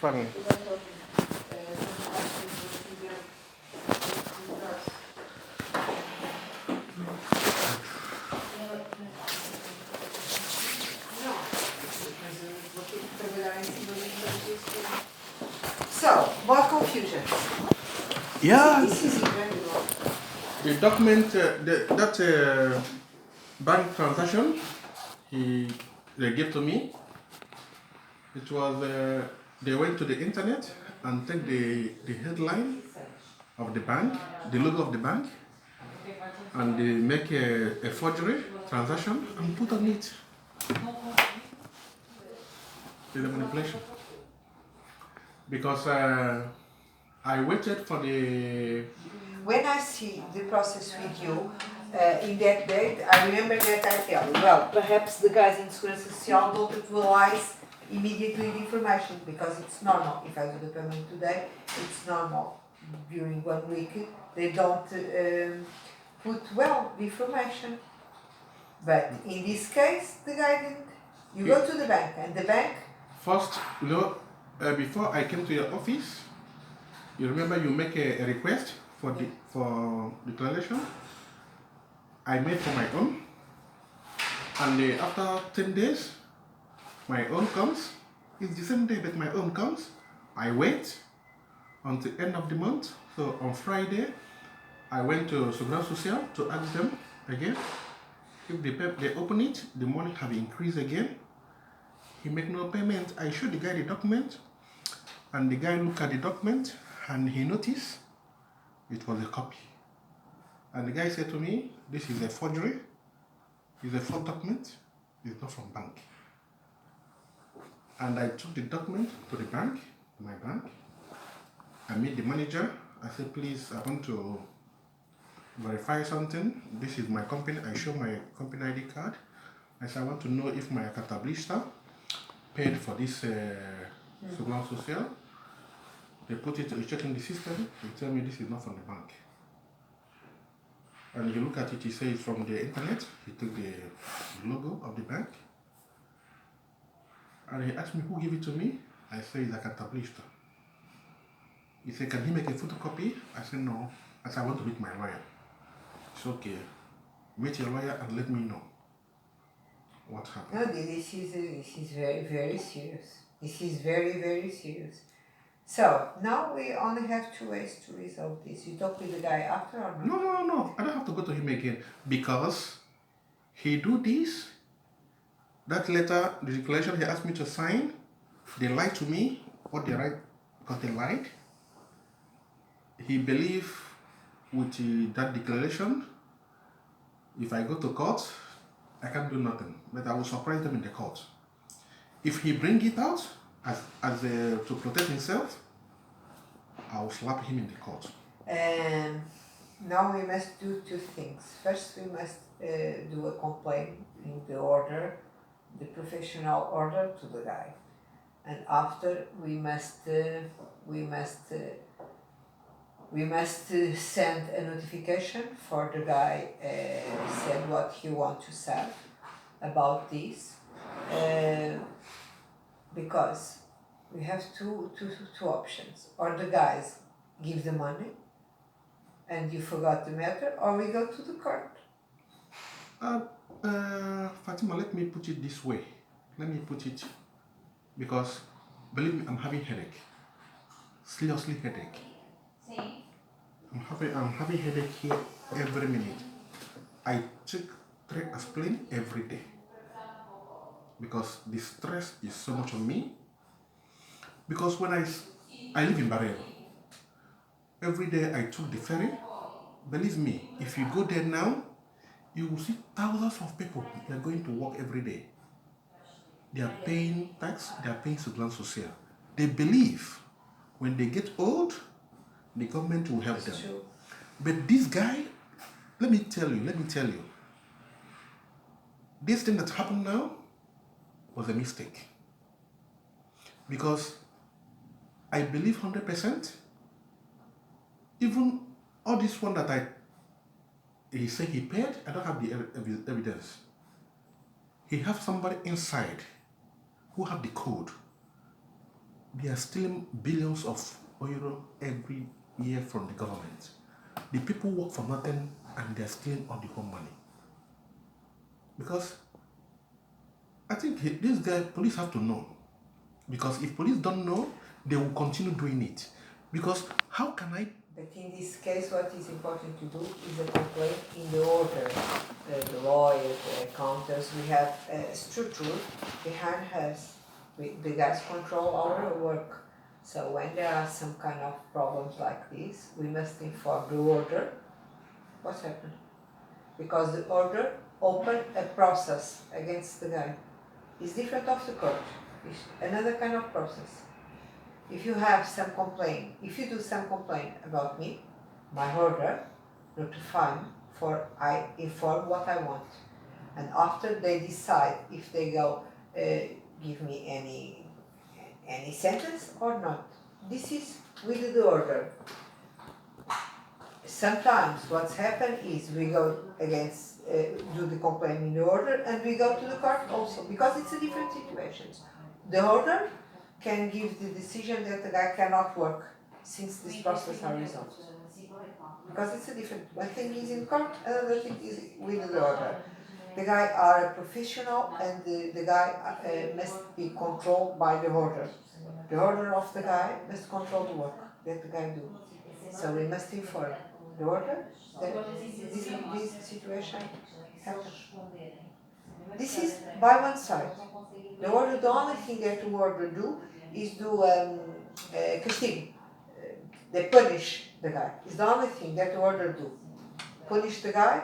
funny. So, more confusion. Yeah. This is irregular. The document, that bank transaction they gave to me, it was, they went to the internet and take the headline of the bank, the logo of the bank, and they make a forgery transaction and put on it. The manipulation. Because I waited for the... When I see the process with you, in that date, I remember that I tell you, well, perhaps the guys in Segurança Social don't utilize immediately the information because it's normal. If I do the payment today, it's normal. During 1 week, they don't put well the information. But in this case, the guy didn't. You go to the bank and the bank... First, before I came to your office, you remember you make a request for declaration. I made for my own, and after 10 days, my own comes. It's the same day that my own comes. I wait until end of the month. So on Friday, I went to Segurança Social to ask them again if they open it, the money have increased again. He make no payment. I showed the guy the document, and the guy looked at the document and he noticed it was a copy. And the guy said to me, this is a forgery, it's a false document, it's not from bank. And I took the document to the bank, my bank. I met the manager. I said, please, I want to verify something. This is my company. I show my company ID card. I said, I want to know if my contabilista paid for this Segurança Social. They put it, you check in the system, they tell me this is not from the bank. And you look at it, he says it's from the internet. He took the logo of the bank. And he asked me who gave it to me. I said it's a contabilista. He said, can he make a photocopy? I said no. I said, I want to meet my lawyer. It's okay. Meet your lawyer and let me know what happened. No, this is very, very serious. This is very, very serious. So, now we only have 2 ways to resolve this. You talk with the guy after or not? No. I don't have to go to him again because he do this. That letter, the declaration he asked me to sign, they lied to me. What they write, because they lied. He believed with that declaration, if I go to court, I can't do nothing. But I will surprise them in the court. If he bring it out to protect himself, I will slap him in the court. Now we must do 2 things. First, we must do a complaint in the order, the professional order to the guy. And after, we must send a notification for the guy said what he want to say about this, because we have two options. Or the guys give the money and you forgot the matter, or we go to the court. Fatima, let me put it this way. Let me put it, because believe me, I'm having headache. Seriously headache. I'm having headache here every minute. I take 3 aspirin every day because the stress is so much on me. Because when I live in Barreiro, every day I took the ferry. Believe me, if you go there now, you will see thousands of people. They are going to work every day. They are paying tax, they are paying Segurança Social. They believe when they get old, the government will help them. True. But this guy, let me tell you, this thing that happened now was a mistake. Because I believe 100%, even all this one that he said he paid, I don't have the evidence. He have somebody inside who have the code. they are stealing billions of euro every year from the government. The people work for nothing and they are stealing all the home money. Because I think this guy, police have to know. Because if police don't know, they will continue doing it. Because how can I? But in this case, what is important to do is a complaint in the order. The lawyers, the accountants, we have a structure behind us. The guys control our work. So when there are some kind of problems like this, we must inform the order what's happened. Because the order opened a process against the guy. It's different of the court. It's another kind of process. If you have some complaint, if you do some complaint about me, my order notify me for I inform what I want. And after they decide if they go give me any sentence or not. This is with the order. Sometimes what's happened is we go against, do the complaint in the order and we go to the court also because it's a different situation. The order can give the decision that the guy cannot work since this process are resolved. Because it's a different, one thing is in court, another thing is with the order. The guy are a professional and the guy must be controlled by the order. The order of the guy must control the work that the guy do. So we must inform the order that this situation happens. This is by one side. The order, the only thing that the order do is do castigo. They punish the guy. It's the only thing that the order do. Punish the guy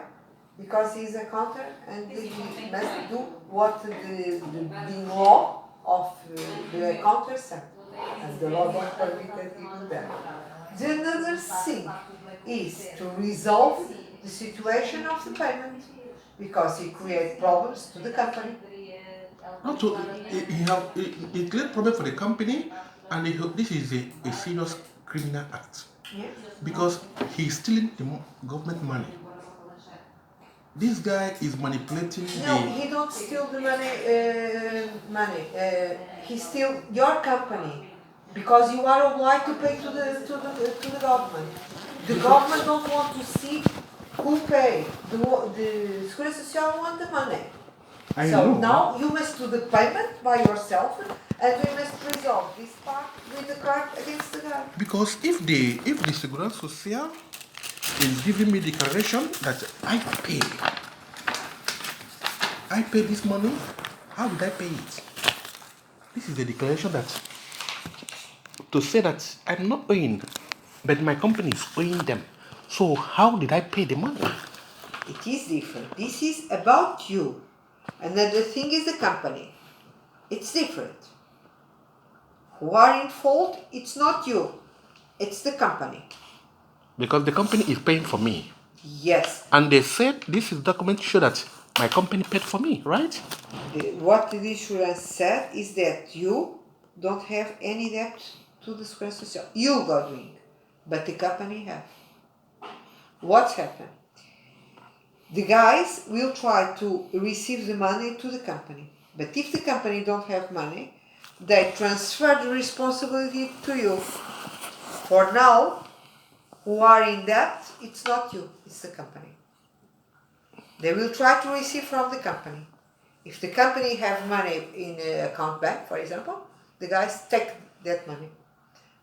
because he's a counter and he must do what the law of the counter said. And the law don't permit that he do that. The another thing is to resolve the situation of the payment because he creates problems to the company. Not to, it create problem for the company, and this is a serious criminal act. Yes. Because he's stealing the government money. This guy is manipulating No, he don't steal the money. He steal your company because you are obliged to pay to the government. The government don't want to see who pay. The Seguridade Social want the money. I So know. now you must do the payment by yourself, and we must resolve this part with the court against the guy. Because if the Seguridade Social is giving me declaration that I pay this money, how would I pay it? This is a declaration that to say that I'm not owing, but my company is owing them. So how did I pay the money? It is different. This is about you. Another thing is the company. It's different. Who are in fault, it's not you. It's the company. Because the company is paying for me. Yes. And they said this is document show that my company paid for me, right? What the insurance said is that you don't have any debt to the Seguridade Social. You go doing, but the company have. What's happened? The guys will try to receive the money to the company. But if the company don't have money, they transfer the responsibility to you. For now, who are in debt, it's not you, it's the company. They will try to receive from the company. If the company have money in an account bank, for example, the guys take that money.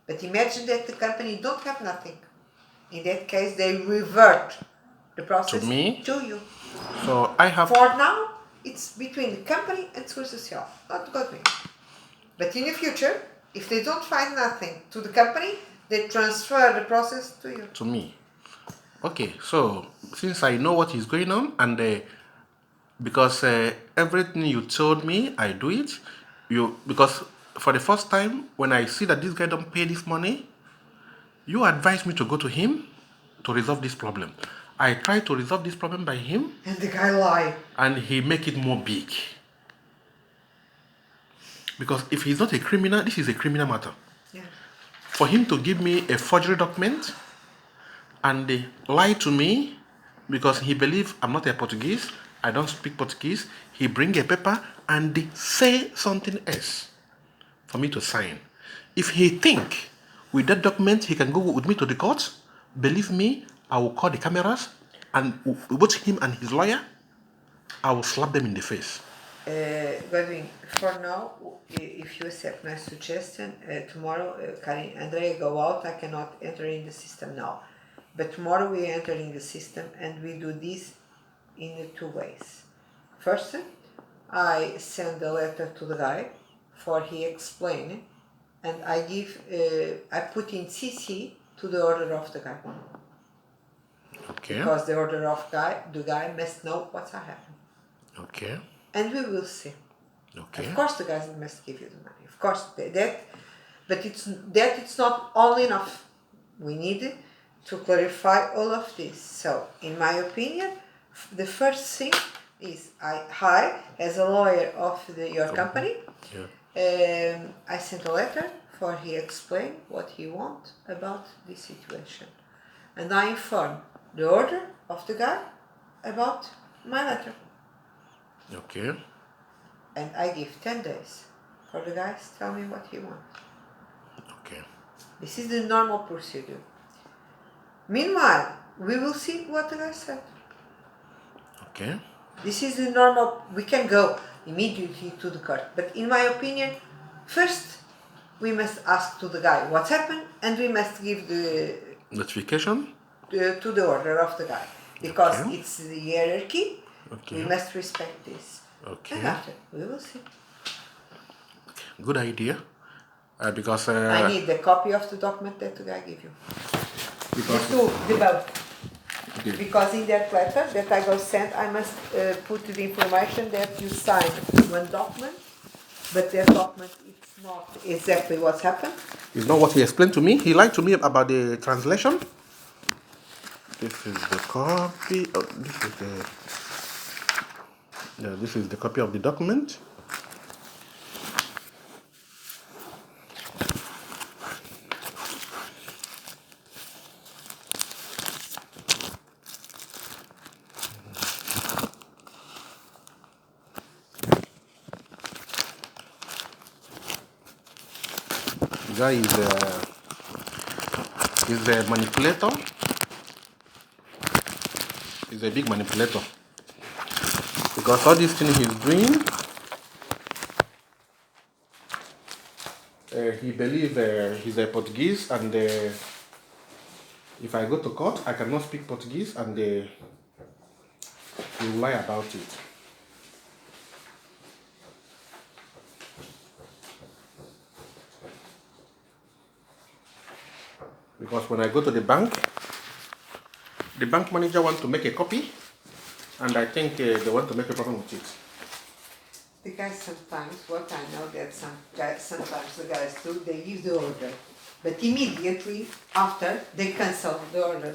But imagine that the company don't have nothing. In that case, they revert the process To me? to you. So I have. For now, it's between the company and Seguridade Social, not government. But in the future, if they don't find nothing to the company, they transfer the process to you. To me. Okay, so since I know what is going on, and because everything you told me, I do it. Because for the first time, when I see that this guy don't pay this money, you advise me to go to him to resolve this problem. I try to resolve this problem by him, And the guy lied. and he make it more big. Because if he's not a criminal, this is a criminal matter. Yeah. For him to give me a forgery document and they lie to me because he believes I'm not a Portuguese, I don't speak Portuguese, he bring a paper and they say something else for me to sign. If he think with that document he can go with me to the court, believe me, I will call the cameras and both him and his lawyer, I will slap them in the face. Godwin, for now, if you accept my suggestion, tomorrow, Karin, Andrea go out, I cannot enter in the system now. But tomorrow we enter in the system and we do this in 2 ways. First, I send a letter to the guy for he explain, and I give, I put in CC to the order of the guy. Okay. Because the order of the guy must know what's happening. Okay. And we will see. Okay. Of course, the guys must give you the money. Of course, but it's not all enough. We need to clarify all of this. So, in my opinion, the first thing is I as a lawyer of your company, I sent a letter for he explain what he want about this situation, and I inform the order of the guy about my letter. Okay. And I give 10 days for the guys to tell me what he wants. Okay. This is the normal procedure. Meanwhile, we will see what the guy said. Okay. This is the normal, we can go immediately to the court. But in my opinion, first we must ask to the guy what's happened, and we must give the notification to the order of the guy. Because Okay. it's the hierarchy, Okay. we must respect this. Okay. And after, we will see. Good idea. Because I need the copy of the document that the guy gave you. because The both. okay. Because in that letter that I go send, I must put the information that you signed one document, but that document is not exactly what's happened. It's not what he explained to me. He lied to me about the translation. This is the copy. Oh, this is the copy of the document. The guy is a manipulator. He's a big manipulator. Because all these things he's doing, he believes he's a Portuguese, and if I go to court, I cannot speak Portuguese, and he will lie about it. Because when I go to the bank manager wants to make a copy, and I think they want to make a problem with it. The guys sometimes, what I know that sometimes the guys do, they give the order, but immediately after they cancel the order.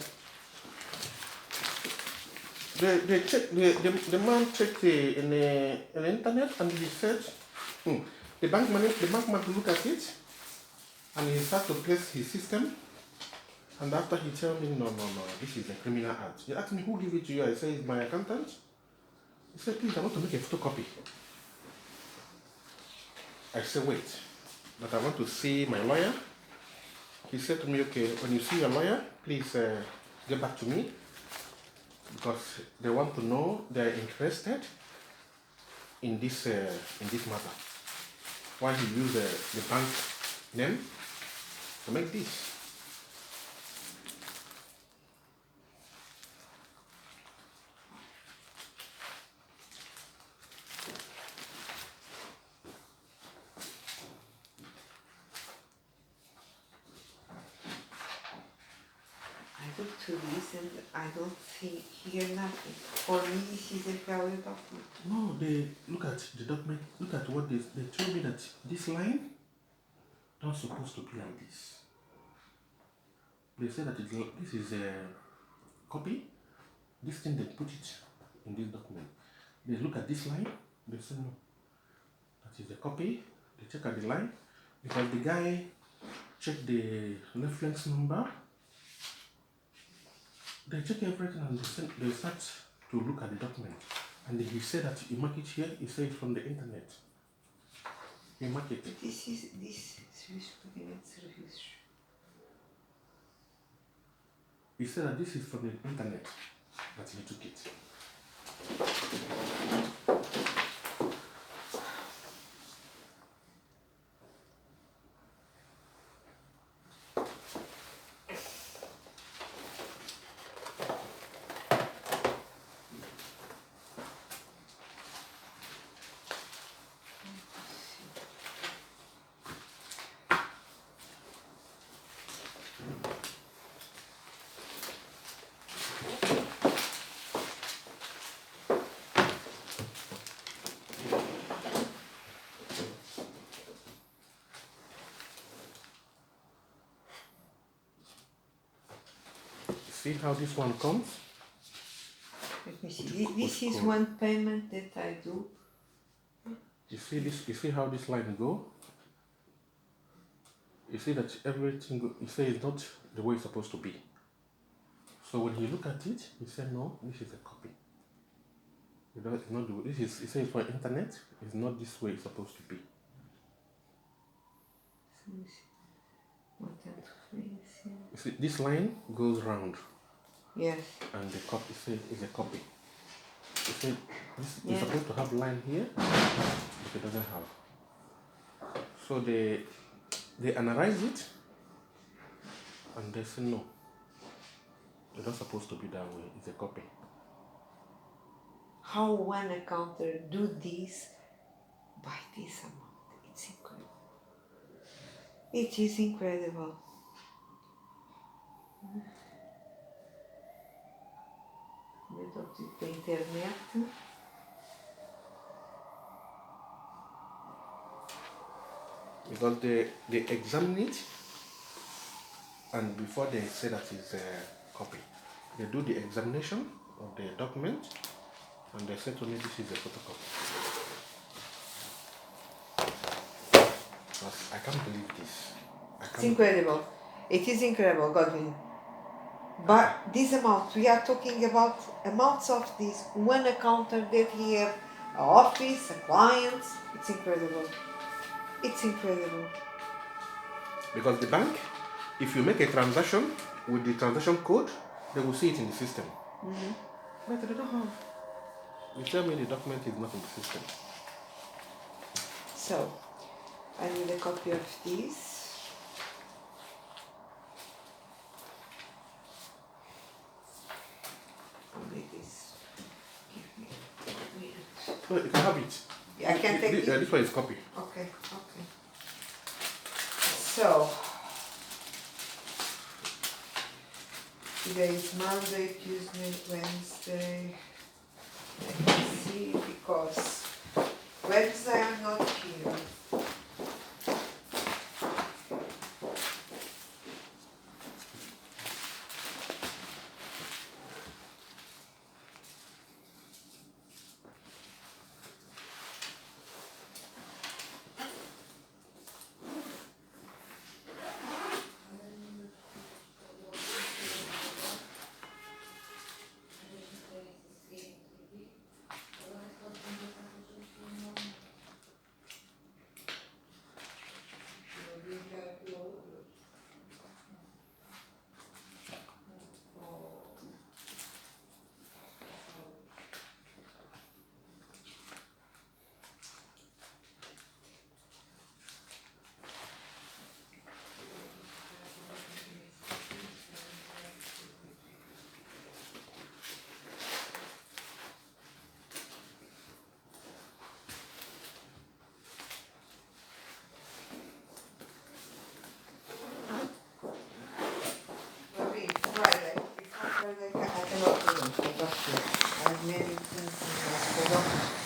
They check, the man checked in the internet, and he said, the bank man look at it, and he started to place his system. And after he tell me, no, this is a criminal act. He asked me, who give it to you? I say, it's my accountant. He said, please, I want to make a photocopy. I said, wait, but I want to see my lawyer. He said to me, okay, when you see your lawyer, please get back to me, because they want to know, they're interested in this matter. Why he used the bank name to make this. I look to this and I don't see here nothing. For me, this is a valid document. No, they look at the document, look at what they told me that this line not supposed to be like this. They say that this is a copy. This thing they put it in this document. They look at this line, they say no, that is a copy. They check at the line, because the guy checked the reference number. They check everything, and they start to look at the document. And he said that you mark it here, he said it's from the internet. You mark it. This serviço de pagamento de serviços. He said that this is from the internet, but he took it. See how this one comes? Let me see. This is one payment that I do. You see this? You see how this line go? You see that everything. You say it's not the way it's supposed to be. So when you look at it, you say no. This is a copy. It's not the way. This is. You say it's for internet. It's not this way it's supposed to be. You see, this line goes round. Yes. And the copy say is a copy. You see, this Yeah. is supposed to have line here, but it doesn't have. So they analyze it, and they say no. It's not supposed to be that way. It's a copy. How one accountant do this by this amount? It's incredible. It is incredible. Método da internet. Because they examine it, and before they say that it's a copy, they do the examination of the document, and they say to me this is a photocopy. But I can't believe this. It's incredible. It is incredible, Godwin. But this amount, we are talking about amounts of this. One accountant that he have an office, a client. It's incredible. It's incredible. Because the bank, if you make a transaction with the transaction code, they will see it in the system. Mm-hmm. But they don't have. You tell me the document is not in the system. So, I need a copy of this. Only this. Give me a minute. No, you can have it. I can take it. This one is copy. Okay. So, today is Monday, Tuesday, Wednesday. Let me see, because Wednesday I'm not here.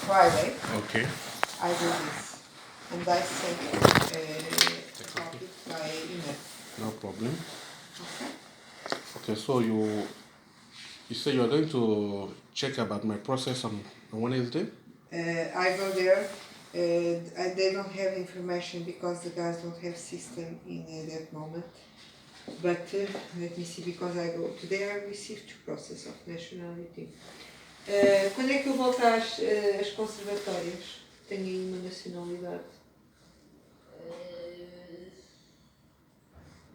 Friday, Okay. I do this, and I send a copy by email. No problem. Okay, so you say you are going to check about my process on Wednesday? I go there, and they don't have information because the guys don't have system in that moment. But let me see, because I go today, I received 2 process of nationality. Quando é que eu volto às conservatórias? Tenho aí uma nacionalidade.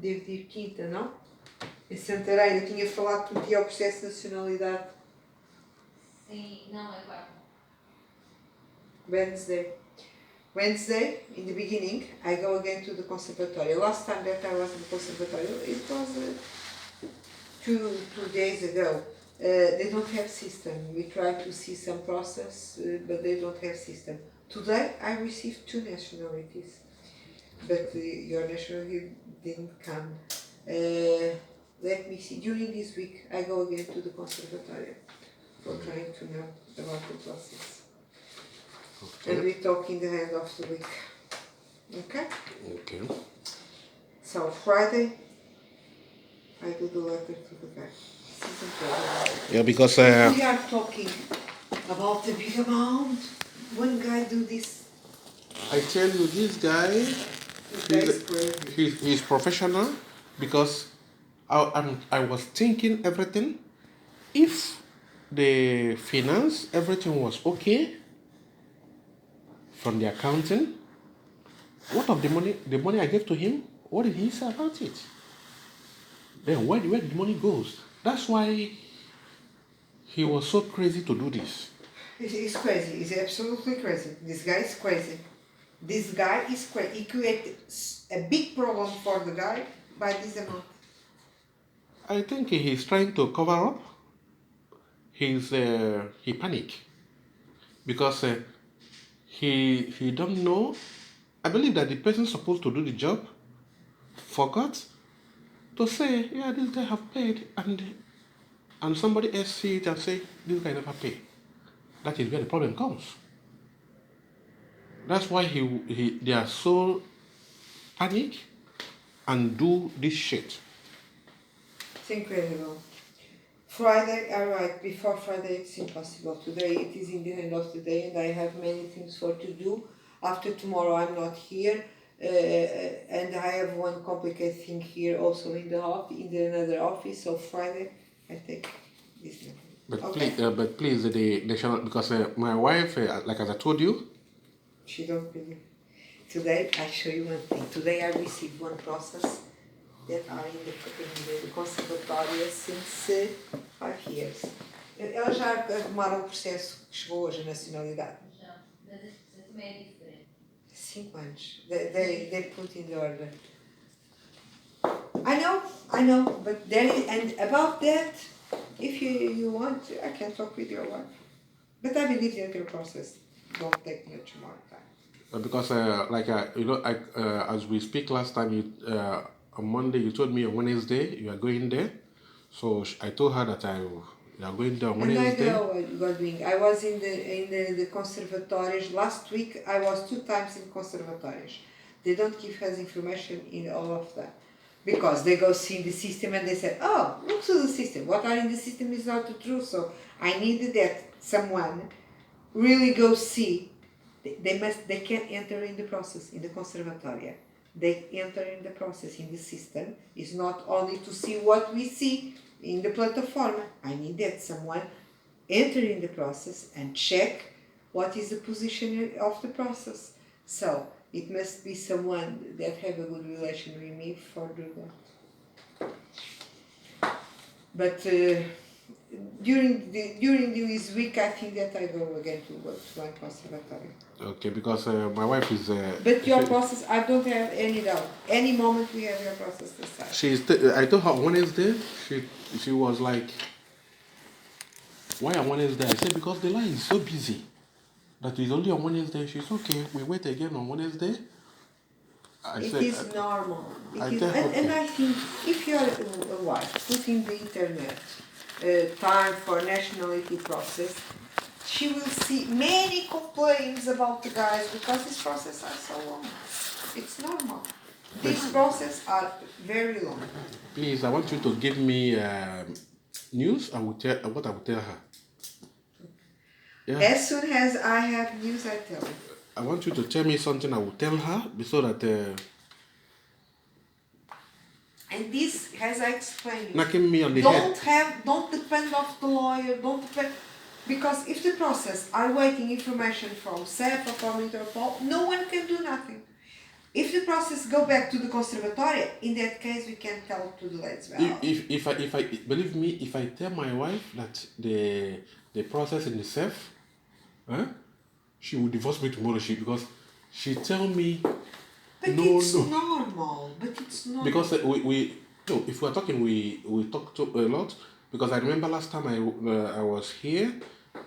Devo ir quinta, não? Em Santarém, eu tinha falado que metia o processo de nacionalidade. Sim, não, é quarta. Wednesday. Wednesday, in the beginning, I go again to the conservatory. Last time that I was in the conservatory, it was two days ago. They don't have system. We try to see some process, but they don't have system. Today I received 2 nationalities, but your nationality didn't come. Let me see. During this week, I go again to the conservatory for trying to know about the process. And we talk in the end of the week. Okay? Okay. So Friday, I do the letter to the guy. Yeah, because We are talking about the big amount. One guy do this. I tell you, this guy, This guy is crazy. he's professional because I was thinking everything. If the finance, everything was okay from the accounting, what of the money I gave to him, what did he say about it? Then where the money goes? That's why he was so crazy to do this. He's crazy. He's absolutely crazy. This guy is crazy. This guy is crazy. He created a big problem for the guy by this amount. I think he's trying to cover up. He panic because he don't know. I believe that the person supposed to do the job forgot to say, yeah, this guy have paid, and somebody else see it and say, this guy never paid. That is where the problem comes. That's why they are so panic and do this shit. It's incredible. Friday, alright, before Friday it's impossible. Today it is in the end of the day and I have many things for to do. After tomorrow I'm not here and I have one complicated thing here also in the another office. So Friday I take this one. But Okay. please, they shall not, because my wife, like as I told you, She don't believe. Today I show you one thing. Today I received one process that are in the conservatória since 5 years. Elas já arrumaram o processo que chegou hoje a nacionalidade. Já, mas esse também é diferente. 5 anos. They put in the order. I know, but there is, and about that, if you want, I can talk with your wife. But I believe that your process don't take much more time. because as we speak last time, on Monday you told me on Wednesday you are going there, so I told her that you are going there on And I Wednesday. know what you are doing. I was in the conservatórios last week. I was 2 times in conservatórios. They don't give us information in all of that because they go see the system and they say, "Oh, look to the system. What are in the system is not the truth." So I needed that someone really go see. They can't enter in the process in the conservatoria. They enter in the process in the system. It's not only to see what we see in the platform. I need that someone enter in the process and check what is the position of the process. So it must be someone that have a good relation with me for doing that. But during this week, I think that I go again to one conservatory. Okay, because my wife is. But your process, I don't have any doubt. Any moment we have your process to start. I told her on Wednesday. She was like, "Why on Wednesday?" I said, "Because the line is so busy that it's only on Wednesday." She's okay. We wait again on Wednesday. It is normal. I It is, tell her, and I think if you are a wife, put in the internet time for nationality process, she will see many complaints about the guys because this process are so long. It's normal. These processes are very long. please, I want you to give me news. I will tell what I will tell her. Yeah. As soon as I have news, I tell you. I want you to tell me something. I will tell her so that. And this, as I explained, Knocking me on the head. don't depend of the lawyer, don't depend, because if the process are waiting information from SEP or from Interpol, no one can do nothing. If the process go back to the conservatory, in that case we can tell to the ladies. Well, If I believe me, if I tell my wife that the process in itself, huh, she will divorce me tomorrow. Because she tell me but no, it's no. normal. But it's normal. Because we no, if we're talking, we talk to a lot. Because I remember last time I was here,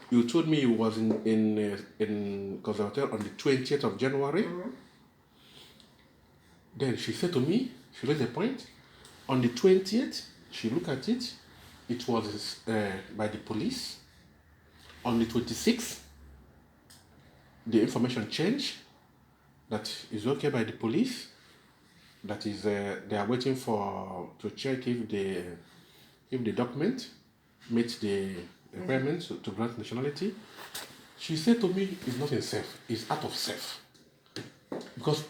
you told me you was in Conservatoire on the 20th of January. Then she said to me, she raised a point. On the 20th, she looked at it. It was by the police. On the 26th, the information changed. That is okay by the police. That is, they are waiting to check if the document meets the requirements to grant nationality. She said to me, it's not in self, it's out of self. Because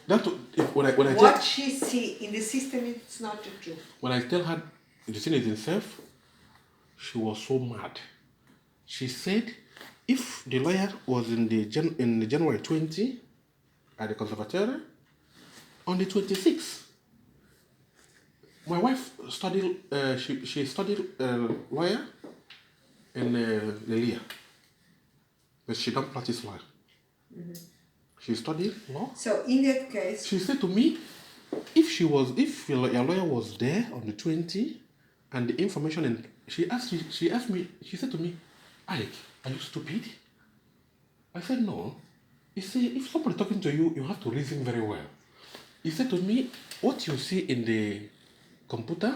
when I what she see in the system, it's not the truth. When I tell her the thing is in self, she was so mad. She said, if the lawyer was in the January 20 at the Conservatoire, on the 26th, my wife studied. She studied lawyer in Lelia, but she don't practice law. She studied law. So in that case, She said to me, if your lawyer was there on the 20 and the information, and she said to me, Ike, are you stupid? I said, no. He said, if somebody talking to you, you have to reason very well. He said to me, what you see in the computer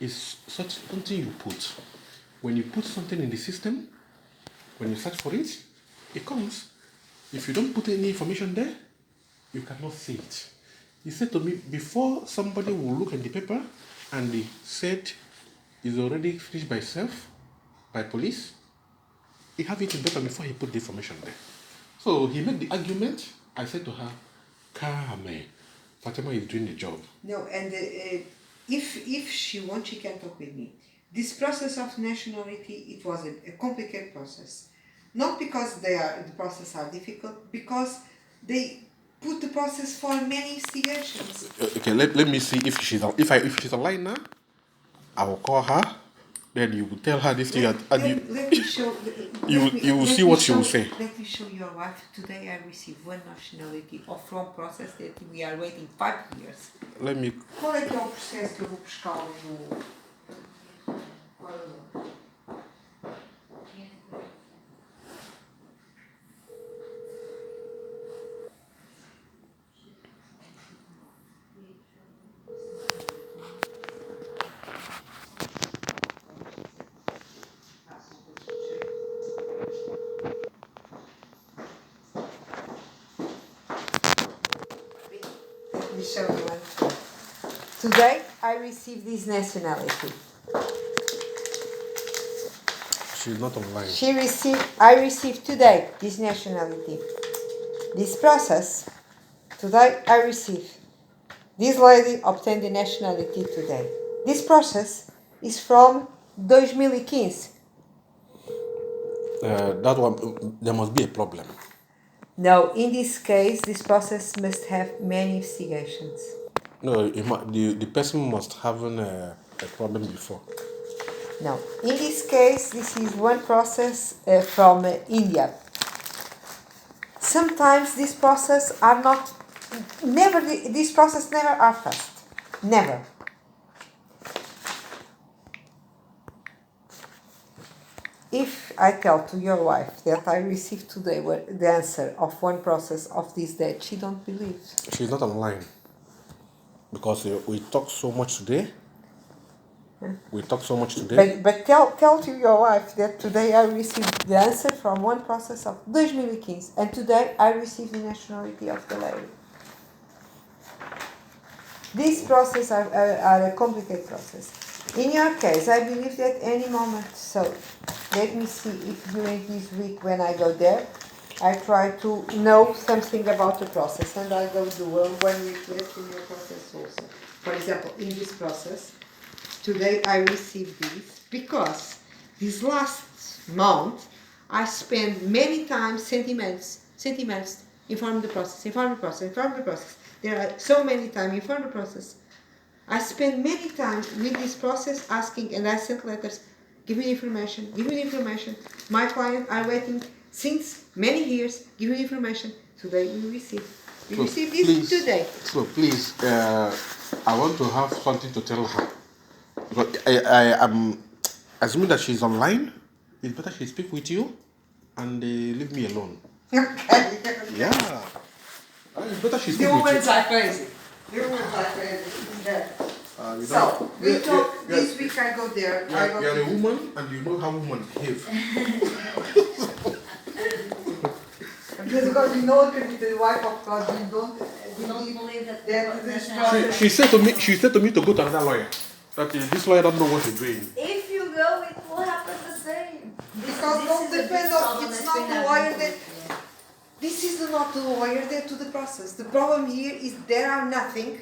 is something you put. When you put something in the system, when you search for it, it comes. If you don't put any information there, you cannot see it. He said to me, before somebody will look at the paper and he said it's already finished by self, by police, he have it in paper before he put the information there. So he made the argument. I said to her, calm, Fatima is doing the job. no, and if she wants, she can talk with me. This process of nationality, it was a complicated process. Not because the process are difficult, because they put the process for many investigations. Okay, let me see if she's online now. I will call her. Then you will tell her this thing. Let me show. You will see what she will say. Let me show your wife. Today I received one nationality of from process that we are waiting 5 years. Let me. Qual é que é o processo que eu vou buscá-lo no... Let me show you one. Today I received this nationality. She's not online. I received today this nationality. This process, today I received. This lady obtained the nationality today. This process is from 2015. That one, there must be a problem. No, in this case, this process must have many investigations. No, the person must have a problem before. No, in this case, this is one process from India. Sometimes this process are not, this process never are fast. Never. If I tell to your wife that I received today the answer of one process of this date, she don't believe. She's not online. Because we talk so much today. We talk so much today. But tell to your wife that today I received the answer from one process of 2015 and today I received the nationality of the lady. These processes are a complicated process. In your case, I believe that any moment, so let me see if during this week when I go there, I try to know something about the process and I go do 1 week less in your process also. For example, in this process, today I received this because this last month I spent many times, centimeters, inform the process. There are so many times in front of the process. I spend many times with this process asking, and I sent letters, give me information, give me information. My clients are waiting since many years, give me information. Today we receive. We receive this today. So please, I want to have something to tell her. Because I am assuming that she's online. It's better she speak with you and leave me alone. Okay. Yeah. It's better she speak The with women's you. are crazy. The women's are crazy. Yeah. You So, know, we you're- talk, you're- this week I go there, I go You're a to, woman and you know how women behave. because you know to be the wife of God, you don't You don't believe that that the this professional- process. She said to me to go to another lawyer. That this lawyer doesn't know what he's doing. If you go, it will happen the same. Because This don't is a big depend on, problem it's that's not been the happening lawyer for that, years. this is not the lawyer that do the process. The problem here is there are nothing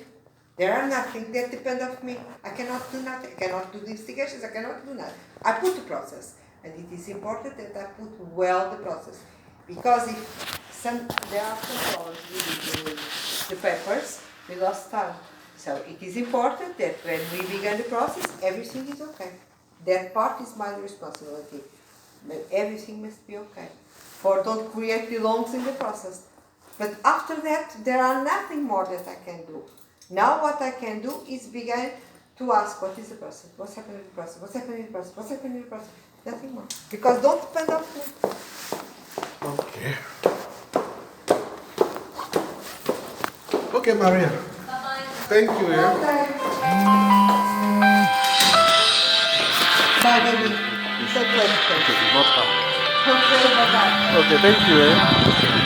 that depend of me. I cannot do nothing, I cannot do the investigations, I cannot do nothing. I put the process, and it is important that I put well the process. Because if there are some problems with the papers, we lost time. So it is important that when we begin the process, everything is okay. That part is my responsibility. But everything must be okay. For don't create belongs in the process. But after that, there are nothing more that I can do. Now what I can do is begin to ask what is the process, what's happening in the process, what's happening in the process, what's happening in the process. Nothing more. Because don't depend on me. Okay. Okay, Maria. Bye-bye. Thank you. Yeah. Okay. Bye, baby. So pleasure. Okay, it's not her. Okay, bye-bye. Okay, thank you.